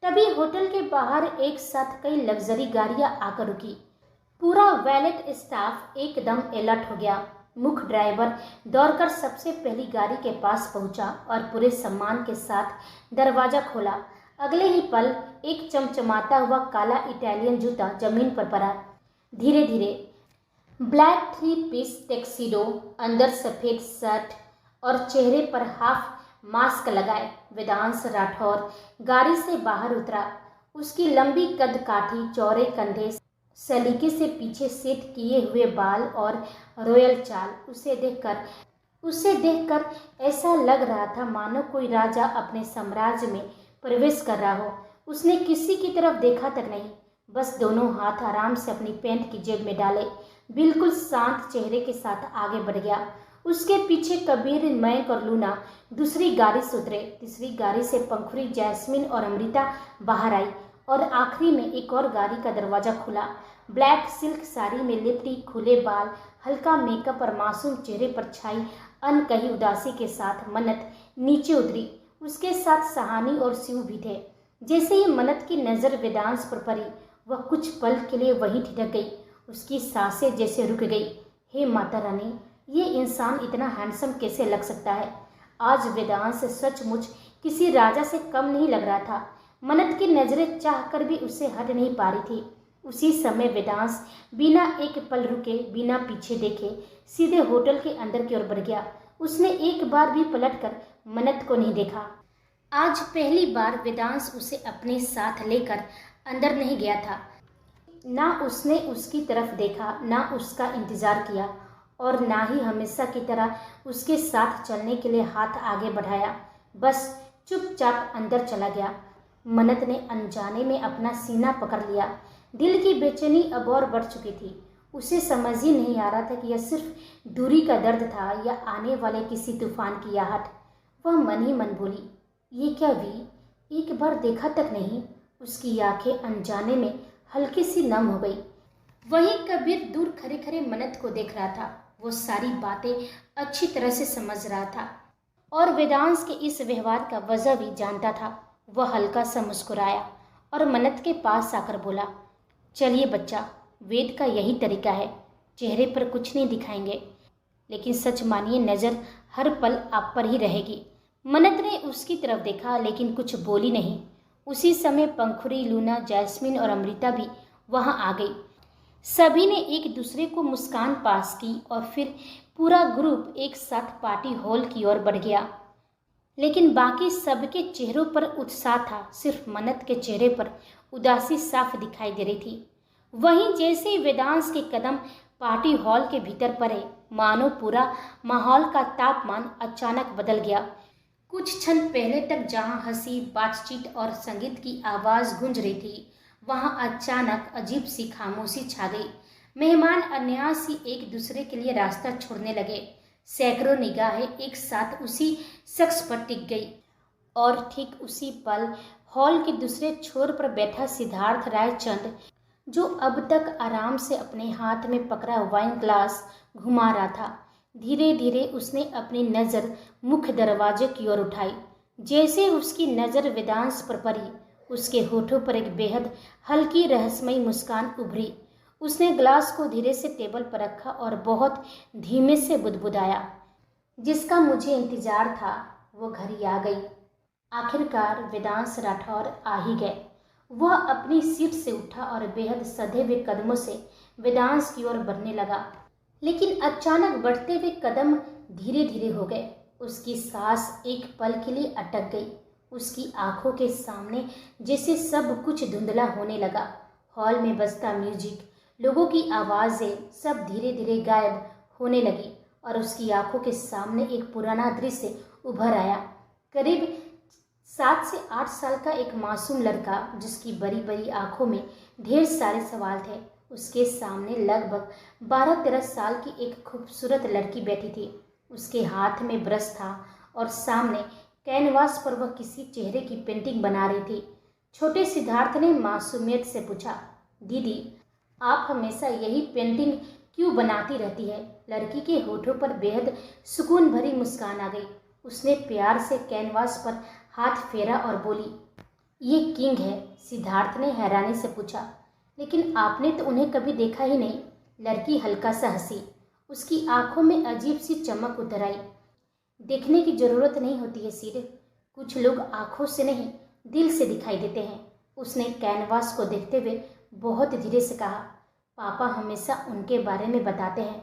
तभी होटल के बाहर एक साथ कई लग्जरी गाड़ियां आकर रुकी। पूरा वैलेट स्टाफ एकदम अलर्ट हो गया। मुख्य ड्राइवर दौड़कर सबसे पहली गाड़ी के पास पहुंचा और पूरे सम्मान के साथ दरवाज़ा खोला। अगले ही पल एक चमचमाता हुआ काला इटालियन जूता जमीन पर पड़ा। धीरे धीरे ब्लैक 3 पीस टैक्सीडो, अंदर सफ़ेद शर्ट और चेहरे पर हाफ मास्क लगाए वेदांश राठौर गाड़ी से बाहर उतरा। उसकी लंबी कद काठी, चौड़े कंधे, सलीके से पीछे सेट किए हुए बाल और रॉयल चाल उसे देखकर ऐसा लग रहा था मानो कोई राजा अपने साम्राज्य में प्रवेश कर रहा हो। उसने किसी की तरफ देखा तक नहीं, बस दोनों हाथ आराम से अपनी पैंट की जेब में डाले बिल्कुल शांत चेहरे के साथ आगे बढ़ गया। उसके पीछे कबीर, मैक और लूना दूसरी गाड़ी से उतरे। तीसरी गाड़ी से पंखुड़ी, जैस्मिन और अमृता बाहर आई और आखिरी में एक और गाड़ी का दरवाजा खुला। ब्लैक सिल्क साड़ी में लिपटी, खुले बाल, हल्का मेकअप और मासूम चेहरे पर छाई अनकही उदासी के साथ मन्नत नीचे उतरी। उसके साथ सहानी और शिव भी थे। जैसे ही मन्नत की नज़र वेदांश पर पड़ी, वह कुछ पल के लिए वहीं ठिठक गई। उसकी सांसें जैसे रुक गई। हे माता रानी, ये इंसान इतना हैंडसम कैसे लग सकता है? आज वेदांश सचमुच किसी राजा से कम नहीं लग रहा था। मन्नत की नजरें चाहकर भी उससे हट नहीं पा रही थी। उसी समय वेदांश बिना एक पल रुके, बिना पीछे देखे सीधे होटल के अंदर की ओर बढ़ गया। उसने एक बार भी पलटकर मन्नत को नहीं देखा। आज पहली बार वेदांश उसे अपने साथ लेकर अंदर नहीं गया था। ना उसने उसकी तरफ देखा, ना उसका इंतजार किया और ना ही हमेशा की तरह उसके साथ चलने के लिए हाथ आगे बढ़ाया। बस चुपचाप अंदर चला गया। मन्नत ने अनजाने में अपना सीना पकड़ लिया। दिल की बेचैनी अब और बढ़ चुकी थी। उसे समझ ही नहीं आ रहा था कि यह सिर्फ दूरी का दर्द था या आने वाले किसी तूफान की आहट। वह मन ही मन बोली, ये क्या वी, एक बार देखा तक नहीं। उसकी आंखें अनजाने में हल्की सी नम हो गई। वहीं कबीर दूर खड़े खड़े मन्नत को देख रहा था। वो सारी बातें अच्छी तरह से समझ रहा था और वेदांश के इस व्यवहार का वजह भी जानता था। वह हल्का सा मुस्कुराया और मन्नत के पास आकर बोला, चलिए बच्चा, वेद का यही तरीका है, चेहरे पर कुछ नहीं दिखाएंगे, लेकिन सच मानिए नज़र हर पल आप पर ही रहेगी। मन्नत ने उसकी तरफ देखा लेकिन कुछ बोली नहीं। उसी समय पंखुड़ी, लूना, जैस्मिन और अमृता भी वहां आ गई। सभी ने एक दूसरे को मुस्कान पास की और फिर पूरा ग्रुप एक साथ पार्टी हॉल की ओर बढ़ गया। लेकिन बाकी सबके चेहरों पर उत्साह था, सिर्फ मन्नत के चेहरे पर उदासी साफ दिखाई दे रही थी। वहीं जैसे ही वेदांश के कदम पार्टी हॉल के भीतर पड़े, मानो पूरा माहौल का तापमान अचानक बदल गया। कुछ क्षण पहले तक जहां हंसी, बातचीत और संगीत की आवाज़ गूंज रही थी, वहां अचानक अजीब सी खामोशी छा गई। मेहमान अनायास ही एक दूसरे के लिए रास्ता छोड़ने लगे। सैकड़ों निगाहें एक साथ उसी शख्स पर टिक गई और ठीक उसी पल हॉल के दूसरे छोर पर बैठा सिद्धार्थ रायचंद, जो अब तक आराम से अपने हाथ में पकड़ा वाइन ग्लास घुमा रहा था, धीरे धीरे उसने अपनी नज़र मुख्य दरवाजे की ओर उठाई। जैसे उसकी नज़र वेदांश पर पड़ी, उसके होठों पर एक बेहद हल्की रहस्यमयी मुस्कान उभरी। उसने ग्लास को धीरे से टेबल पर रखा और बहुत धीमे से बुदबुदाया, जिसका मुझे इंतजार था वो घड़ी आ गई। आखिरकार वेदांश राठौर आ ही गए। वह अपनी सीट से उठा और बेहद सधे हुए कदमों से वेदांश की ओर बढ़ने लगा। लेकिन अचानक बढ़ते हुए कदम धीरे धीरे हो गए। उसकी सांस एक पल के लिए अटक गई। उसकी आंखों के सामने जैसे सब कुछ धुंधला होने लगा। हॉल में बजता म्यूजिक, लोगों की आवाज़ें सब धीरे धीरे गायब होने लगी और उसकी आंखों के सामने एक पुराना दृश्य उभर आया। करीब 7 से 8 साल का एक मासूम लड़का, जिसकी बड़ी बड़ी आंखों में ढेर सारे सवाल थे। उसके सामने लगभग 12-13 साल की एक खूबसूरत लड़की बैठी थी। उसके हाथ में ब्रश था और सामने कैनवास पर वह किसी चेहरे की पेंटिंग बना रही थी। छोटे सिद्धार्थ ने मासूमियत से पूछा, दीदी आप हमेशा यही पेंटिंग क्यों बनाती रहती है? लड़की के होठों पर बेहद सुकून भरी मुस्कान आ गई। उसने प्यार से कैनवास पर हाथ फेरा और बोली, ये किंग है। सिद्धार्थ ने हैरानी से पूछा, लेकिन आपने तो उन्हें कभी देखा ही नहीं। लड़की हल्का सा हंसी। उसकी आंखों में अजीब सी चमक उतर आई। देखने की जरूरत नहीं होती है सिर, कुछ लोग आंखों से नहीं दिल से दिखाई देते हैं। उसने कैनवास को देखते हुए बहुत धीरे से कहा, पापा हमेशा उनके बारे में बताते हैं,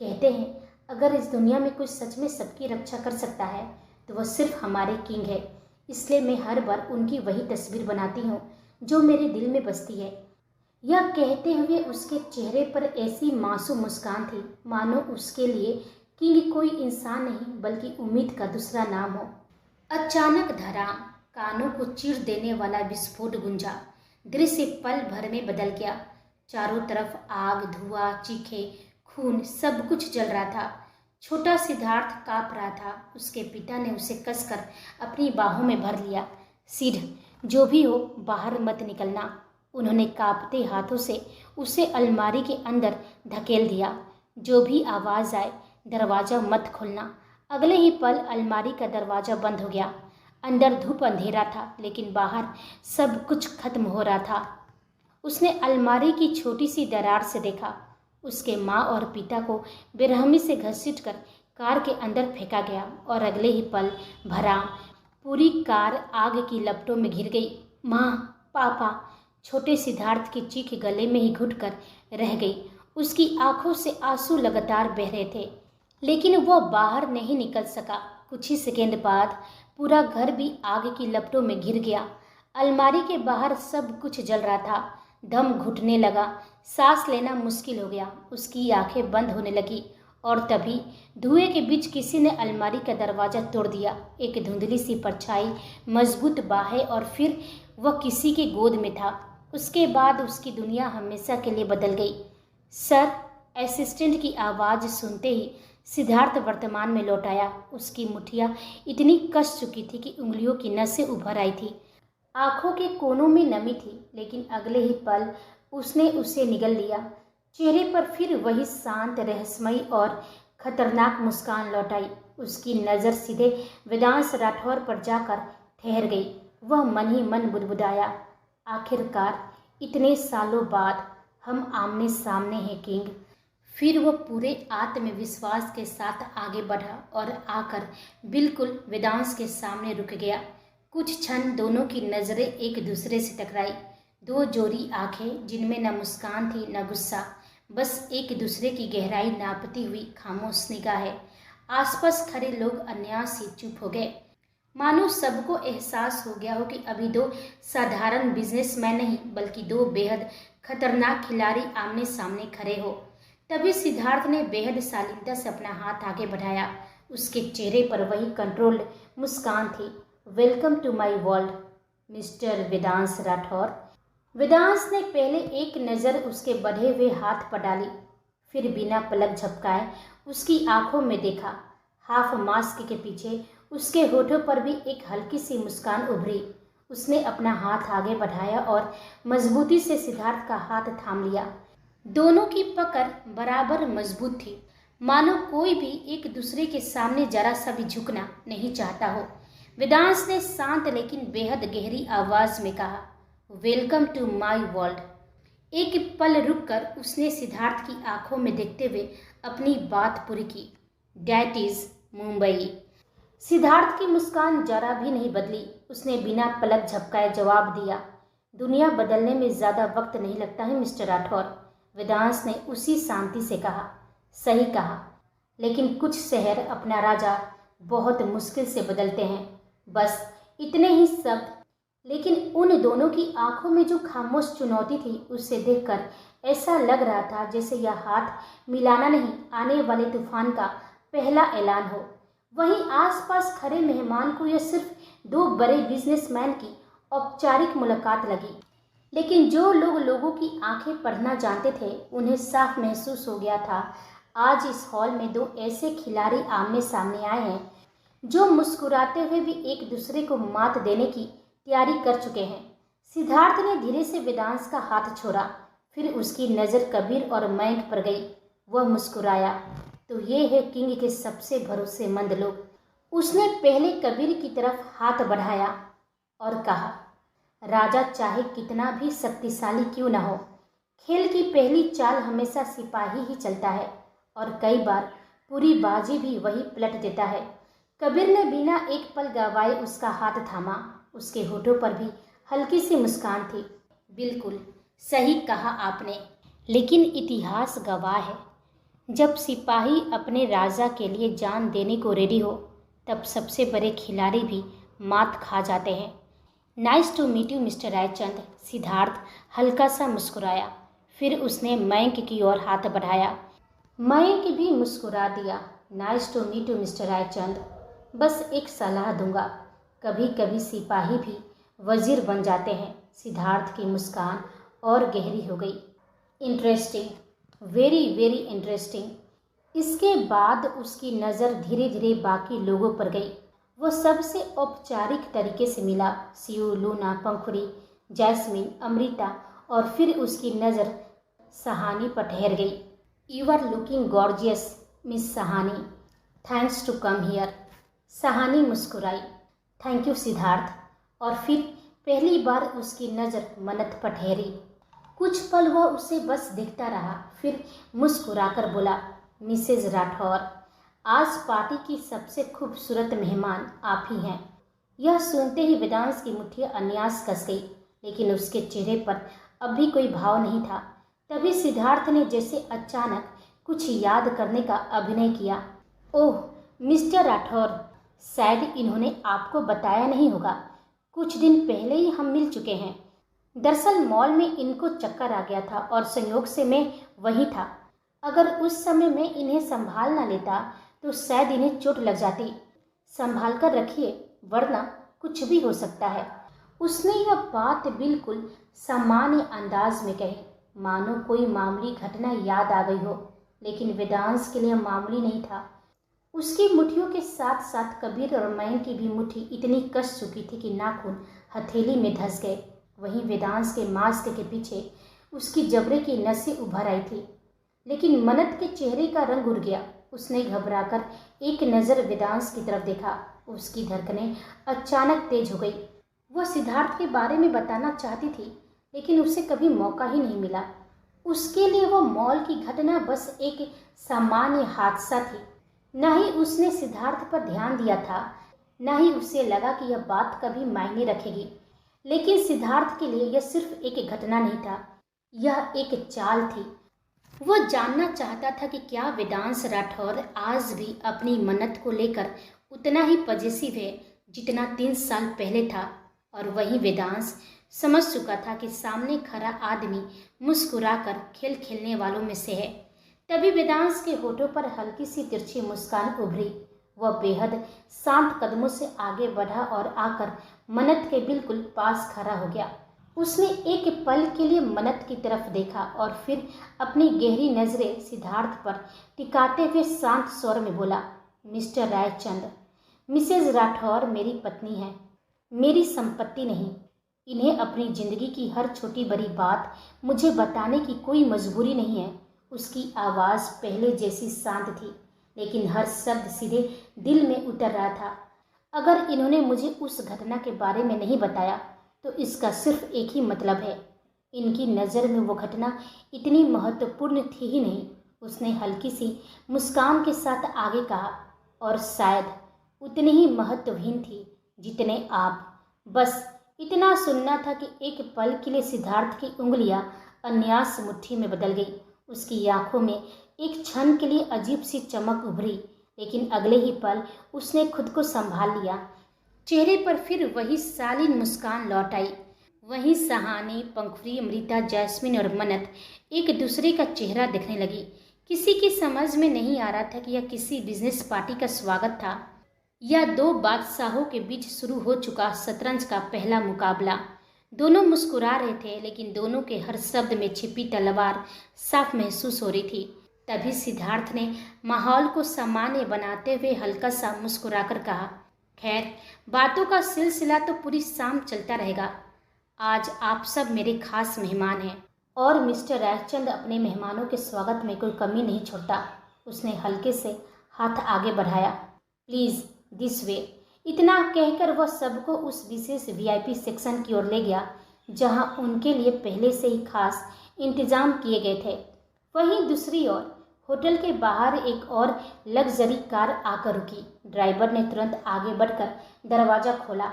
कहते हैं अगर इस दुनिया में कोई सच में सबकी रक्षा कर सकता है तो वह सिर्फ हमारे किंग है। इसलिए मैं हर बार उनकी वही तस्वीर बनाती हूँ जो मेरे दिल में बसती है। यह कहते हुए उसके चेहरे पर ऐसी मासूम मुस्कान थी मानो उसके लिए किंग कोई इंसान नहीं बल्कि उम्मीद का दूसरा नाम हो। अचानक धड़ाम, कानों को चीर देने वाला विस्फोट गूंजा। दृश्य पल भर में बदल गया। चारों तरफ आग, धुआं, चीखे, खून, सब कुछ जल रहा था। छोटा सिद्धार्थ कांप रहा था। उसके पिता ने उसे कसकर अपनी बाहों में भर लिया। सिड, जो भी हो बाहर मत निकलना। उन्होंने कांपते हाथों से उसे अलमारी के अंदर धकेल दिया। जो भी आवाज़ आए दरवाज़ा मत खोलना। अगले ही पल अलमारी का दरवाज़ा बंद हो गया। अंदर धूप अंधेरा था लेकिन बाहर सब कुछ खत्म हो रहा था। उसने अलमारी की छोटी सी दरार से देखा। उसके माँ और पिता को बेरहमी से घसीटकर कार के अंदर फेंका गया और अगले ही पल भरा पूरी कार आग की लपटों में घिर गई। माँ, पापा। छोटे सिद्धार्थ की चीख गले में ही घुटकर रह गई। उसकी आंखों से आंसू लगातार बह रहे थे लेकिन वह बाहर नहीं निकल सका। कुछ ही सेकंड बाद पूरा घर भी आग की लपटों में घिर गया। अलमारी के बाहर सब कुछ जल रहा था। दम घुटने लगा, सांस लेना मुश्किल हो गया। उसकी आंखें बंद होने लगी और तभी धुएं के बीच किसी ने अलमारी का दरवाज़ा तोड़ दिया। एक धुंधली सी परछाई, मजबूत बाहें और फिर वह किसी के गोद में था। उसके बाद उसकी दुनिया हमेशा के लिए बदल गई। सर, असिस्टेंट की आवाज़ सुनते ही सिद्धार्थ वर्तमान में लौट आया। उसकी मुठ्ठियाँ इतनी कस चुकी थी कि उंगलियों की नसें उभर आई थी। आंखों के कोनों में नमी थी लेकिन अगले ही पल उसने उसे निगल लिया। चेहरे पर फिर वही शांत, रहस्यमयी और खतरनाक मुस्कान लौट आई। उसकी नज़र सीधे वेदांश राठौर पर जाकर ठहर गई। वह मन ही मन बुदबुदाया, आखिरकार इतने सालों बाद हम आमने सामने हैं किंग। फिर वह पूरे आत्मविश्वास के साथ आगे बढ़ा और आकर बिल्कुल वेदांश के सामने रुक गया। कुछ क्षण दोनों की नज़रें एक दूसरे से टकराई। दो जोरी आंखें जिनमें न मुस्कान थी न गुस्सा, बस एक दूसरे की गहराई नापती हुई खामोश निगाहें। आसपास खड़े लोग अन्यास ही चुप हो गए, मानो सबको एहसास हो गया हो कि अभी दो साधारण बिजनेसमैन नहीं बल्कि दो बेहद खतरनाक खिलाड़ी आमने सामने खड़े हो। तभी सिद्धार्थ ने बेहद शालीनता से अपना हाथ आगे बढ़ाया। उसके चेहरे पर वही कंट्रोल्ड मुस्कान थी। Welcome to my world mister Vedansh Rathore. Vedansh ने पहले एक नज़र उसके बढ़े हुए हाथ पर डाली, फिर बिना पलक झपकाए उसकी आंखों में देखा। हाफ मास्क के पीछे उसके होठों पर भी एक हल्की सी मुस्कान उभरी। उसने अपना हाथ आगे बढ़ाया और मजबूती से सिद्धार्थ का हाथ थाम लिया। दोनों की पकड़ बराबर मजबूत थी, मानो कोई भी एक दूसरे के सामने जरा सा भी झुकना नहीं चाहता हो। वेदांश ने शांत लेकिन बेहद गहरी आवाज में कहा, वेलकम टू माय वर्ल्ड। एक पल रुककर उसने सिद्धार्थ की आंखों में देखते हुए अपनी बात पूरी की, डैट इज मुंबई। सिद्धार्थ की मुस्कान जरा भी नहीं बदली। उसने बिना पलक झपकाए जवाब दिया, दुनिया बदलने में ज़्यादा वक्त नहीं लगता है मिस्टर राठौर। वेदांश ने उसी शांति से कहा, सही कहा, लेकिन कुछ शहर अपना राजा बहुत मुश्किल से बदलते हैं। बस इतने ही शब्द, लेकिन उन दोनों की आंखों में जो खामोश चुनौती थी उसे देखकर ऐसा लग रहा था जैसे यह हाथ मिलाना नहीं, आने वाले तूफान का पहला ऐलान हो। वहीं आसपास खड़े मेहमान को यह सिर्फ दो बड़े बिजनेसमैन की औपचारिक मुलाकात लगी, लेकिन जो लोग लोगों की आंखें पढ़ना जानते थे उन्हें साफ महसूस हो गया था आज इस हॉल में दो ऐसे खिलाड़ी आमने सामने आए हैं जो मुस्कुराते हुए भी एक दूसरे को मात देने की तैयारी कर चुके हैं। सिद्धार्थ ने धीरे से वेदांश का हाथ छोड़ा, फिर उसकी नज़र कबीर और मयंक पर गई। वह मुस्कुराया, तो ये है किंग के सबसे भरोसेमंद लोग। उसने पहले कबीर की तरफ हाथ बढ़ाया और कहा, राजा चाहे कितना भी शक्तिशाली क्यों न हो, खेल की पहली चाल हमेशा सिपाही ही चलता है और कई बार पूरी बाजी भी वही पलट देता है। कबीर ने बिना एक पल गवाए उसका हाथ थामा। उसके होठों पर भी हल्की सी मुस्कान थी। बिल्कुल सही कहा आपने, लेकिन इतिहास गवाह है, जब सिपाही अपने राजा के लिए जान देने को रेडी हो तब सबसे बड़े खिलाड़ी भी मात खा जाते हैं। Nice to meet you mister Raichand. Siddharth हल्का सा मुस्कुराया, फिर उसने मयंक की ओर हाथ बढ़ाया। मयंक भी मुस्कुरा दिया। Nice to meet you mister Raichand. बस एक सलाह दूंगा, कभी कभी सिपाही भी वजीर बन जाते हैं। सिद्धार्थ की मुस्कान और गहरी हो गई। Interesting, very very interesting. इसके बाद उसकी नज़र धीरे धीरे बाकी लोगों पर गई। वो सबसे औपचारिक तरीके से मिला। सीयू, लूना, पंखुड़ी, जैस्मिन, अमृता, और फिर उसकी नज़र सहानी पर ठहर गई। You are looking gorgeous miss Sahani, thanks to come here. Sahani मुस्कुराई। Thank you Siddharth. और फिर पहली बार उसकी नज़र मन्नत पर ठहरी। कुछ पल वह उसे बस देखता रहा, फिर मुस्कुराकर बोला, मिसेज राठौर, आज पार्टी की सबसे खूबसूरत मेहमान आप ही हैं। यह सुनते ही वेदांश की मुट्ठी अन्यास कस गई, लेकिन उसके चेहरे पर अब भी कोई भाव नहीं था। तभी सिद्धार्थ ने जैसे अचानक कुछ याद करने का अभिनय किया। ओह मिस्टर राठौर, शायद इन्होंने आपको बताया नहीं होगा, कुछ दिन पहले ही हम मिल चुके हैं। दरअसल मॉल में इनको चक्कर आ गया था और संयोग से मैं वहीं था। अगर उस समय मैं इन्हें संभाल ना लेता तो शायद इन्हें चोट लग जाती। संभाल कर रखिए, वरना कुछ भी हो सकता है। उसने यह बात बिल्कुल सामान्य अंदाज में कही, मानो कोई मामूली घटना याद आ गई हो, लेकिन वेदांश के लिए मामूली नहीं था। उसकी मुट्ठियों के साथ साथ कबीर और मयंक की भी मुट्ठी इतनी कस चुकी थी कि नाखून हथेली में धंस गए। वहीं वेदांश के मास्क के पीछे उसकी जबड़े की नसें उभर आई थी, लेकिन मन्नत के चेहरे का रंग उड़ गया। उसने घबराकर एक नज़र वेदांश की तरफ देखा। उसकी धड़कनें अचानक तेज हो गई। वह सिद्धार्थ के बारे में बताना चाहती थी, लेकिन उसे कभी मौका ही नहीं मिला। उसके लिए वो मॉल की घटना बस एक सामान्य हादसा थी। न ही उसने सिद्धार्थ पर ध्यान दिया था, न ही उसे लगा कि यह बात कभी मायने रखेगी। लेकिन सिद्धार्थ के लिए यह सिर्फ एक घटना नहीं था, यह एक चाल थी। वह जानना चाहता था कि क्या वेदांश राठौर आज भी अपनी मन्नत को लेकर उतना ही पॉजिटिव है जितना 3 साल पहले था। और वहीं वेदांश समझ चुका था कि सामने खड़ा आदमी मुस्कुराकर खेल खेलने वालों में से है। तभी वेदांश के होठों पर हल्की सी तिरछी मुस्कान उभरी। वह बेहद शांत कदमों से आगे बढ़ा और आकर मन्नत के बिल्कुल पास खड़ा हो गया। उसने एक पल के लिए मन्नत की तरफ देखा और फिर अपनी गहरी नजरें सिद्धार्थ पर टिकाते हुए शांत स्वर में बोला, मिस्टर रायचंद, मिसेज राठौर मेरी पत्नी है, मेरी संपत्ति नहीं। इन्हें अपनी जिंदगी की हर छोटी बड़ी बात मुझे बताने की कोई मजबूरी नहीं है। उसकी आवाज़ पहले जैसी शांत थी, लेकिन हर शब्द सीधे दिल में उतर रहा था। अगर इन्होंने मुझे उस घटना के बारे में नहीं बताया तो इसका सिर्फ एक ही मतलब है, इनकी नज़र में वो घटना इतनी महत्वपूर्ण थी ही नहीं। उसने हल्की सी मुस्कान के साथ आगे कहा, और शायद उतनी ही महत्वहीन थी जितने आप। बस इतना सुनना था कि एक पल के लिए सिद्धार्थ की उंगलियां अन्यास मुट्ठी में बदल गई। उसकी आंखों में एक क्षण के लिए अजीब सी चमक उभरी, लेकिन अगले ही पल उसने खुद को संभाल लिया। चेहरे पर फिर वही शालीन मुस्कान लौट आई। वहीं सहानी, पंखुड़ी, अमृता, जैस्मिन और मन्नत एक दूसरे का चेहरा देखने लगी। किसी की समझ में नहीं आ रहा था कि यह किसी बिजनेस पार्टी का स्वागत था या 2 बादशाहों के बीच शुरू हो चुका शतरंज का पहला मुकाबला। दोनों मुस्कुरा रहे थे, लेकिन दोनों के हर शब्द में छिपी तलवार साफ महसूस हो रही थी। तभी सिद्धार्थ ने माहौल को सामान्य बनाते हुए हल्का सा मुस्कुराकर कहा, खैर, बातों का सिलसिला तो पूरी शाम चलता रहेगा। आज आप सब मेरे खास मेहमान हैं और मिस्टर रायचंद अपने मेहमानों के स्वागत में कोई कमी नहीं छोड़ता। उसने हल्के से हाथ आगे बढ़ाया, प्लीज़ दिस वे। इतना कहकर वह सबको उस विशेष वीआईपी सेक्शन की ओर ले गया, जहां उनके लिए पहले से ही खास इंतजाम किए गए थे। वहीं दूसरी ओर होटल के बाहर एक और लग्जरी कार आकर रुकी। ड्राइवर ने तुरंत आगे बढ़कर दरवाज़ा खोला।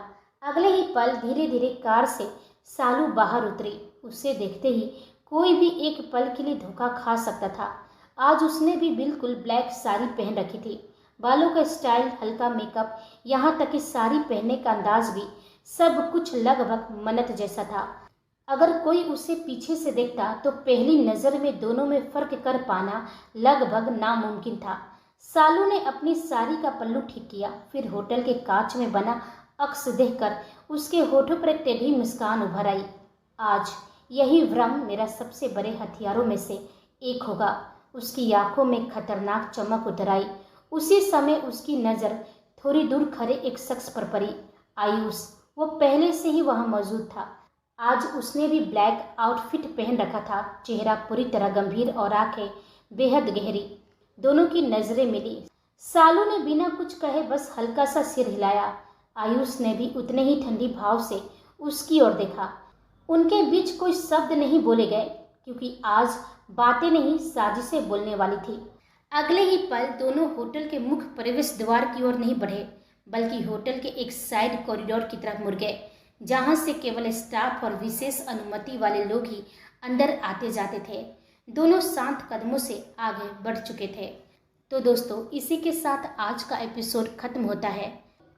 अगले ही पल धीरे धीरे कार से सालू बाहर उतरी। उसे देखते ही कोई भी एक पल के लिए धोखा खा सकता था। आज उसने भी बिल्कुल ब्लैक साड़ी पहन रखी थी। बालों का स्टाइल, हल्का मेकअप, यहाँ तक कि साड़ी पहनने का अंदाज भी सब कुछ लगभग मन्नत जैसा था। अगर कोई उसे पीछे से देखता तो पहली नज़र में दोनों में फर्क कर पाना लगभग नामुमकिन था। सालू ने अपनी साड़ी का पल्लू ठीक किया, फिर होटल के कांच में बना अक्स देखकर उसके होठों पर एक टेढ़ी मुस्कान उभर आई। आज यही भ्रम मेरा सबसे बड़े हथियारों में से एक होगा। उसकी आंखों में खतरनाक चमक उतर आई। उसी समय उसकी नज़र थोड़ी दूर खड़े एक शख्स पर पड़ी। आयुष, वो पहले से ही वहां मौजूद था। आज उसने भी ब्लैक आउटफिट पहन रखा था, चेहरा पूरी तरह गंभीर और आंखें बेहद गहरी। दोनों की नजरें मिली। सालू ने बिना कुछ कहे बस हल्का सा सिर हिलाया। आयुष ने भी उतने ही ठंडी भाव से उसकी ओर देखा। उनके बीच कोई शब्द नहीं बोले गए, क्योंकि आज बातें नहीं साजिशें बोलने वाली थी। अगले ही पल दोनों होटल के मुख्य प्रवेश द्वार की ओर नहीं बढ़े, बल्कि होटल के एक साइड कॉरिडोर की तरफ मुड़ गए, जहां से केवल स्टाफ और विशेष अनुमति वाले लोग ही अंदर आते जाते थे। दोनों शांत कदमों से आगे बढ़ चुके थे। तो दोस्तों, इसी के साथ आज का एपिसोड खत्म होता है।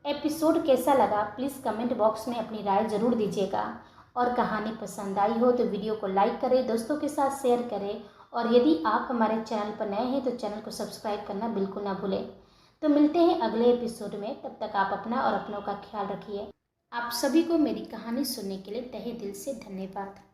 एपिसोड कैसा लगा प्लीज़ कमेंट बॉक्स में अपनी राय ज़रूर दीजिएगा, और कहानी पसंद आई हो तो वीडियो को लाइक करें, दोस्तों के साथ शेयर करें, और यदि आप हमारे चैनल पर नए हैं तो चैनल को सब्सक्राइब करना बिल्कुल ना भूलें। तो मिलते हैं अगले एपिसोड में, तब तक आप अपना और अपनों का ख्याल रखिए। आप सभी को मेरी कहानी सुनने के लिए तहे दिल से धन्यवाद।